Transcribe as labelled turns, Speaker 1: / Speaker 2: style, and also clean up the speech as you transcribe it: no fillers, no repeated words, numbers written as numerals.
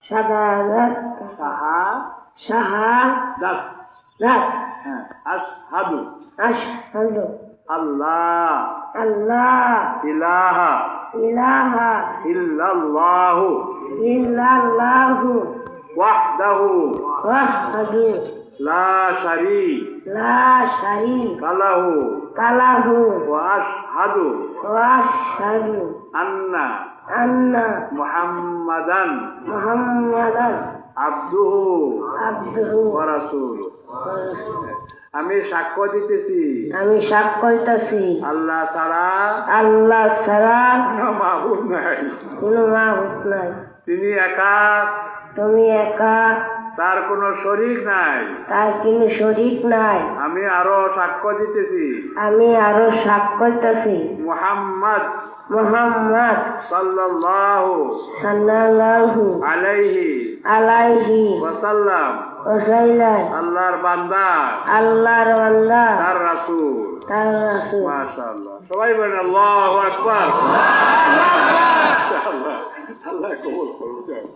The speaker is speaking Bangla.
Speaker 1: শাহাদাত
Speaker 2: শাহাদাত হ্যাঁ আশহাদু
Speaker 1: আশহাদু
Speaker 2: আল্লাহ
Speaker 1: আল্লাহ
Speaker 2: ইলাহা
Speaker 1: ইলাহা
Speaker 2: ইল্লাল্লাহু
Speaker 1: ইল্লাল্লাহু
Speaker 2: ওয়াহদাহু
Speaker 1: ওয়াহদাহু
Speaker 2: লা শারীকা লাহু ওয়া আশহাদু আন্না মুহাম্মাদান আবদুহু ওয়া রাসূলুহু। আমি সাক্ষ্য দিতেছি আল্লাহ ছাড়া কোনো মাবুদ নাই, তিনি একা, তার কোনো শরীক নাই। আমি আরো সাক্ষ্য দিতেছি মুহাম্মদ সাল্লাল্লাহু আলাইহি ওয়াসাল্লাম আল্লাহর বান্দা তার রাসূল। মাশাআল্লাহ, সবাই বলেন আল্লাহু আকবার। মাশাআল্লাহ, আল্লাহ কবুল করুন।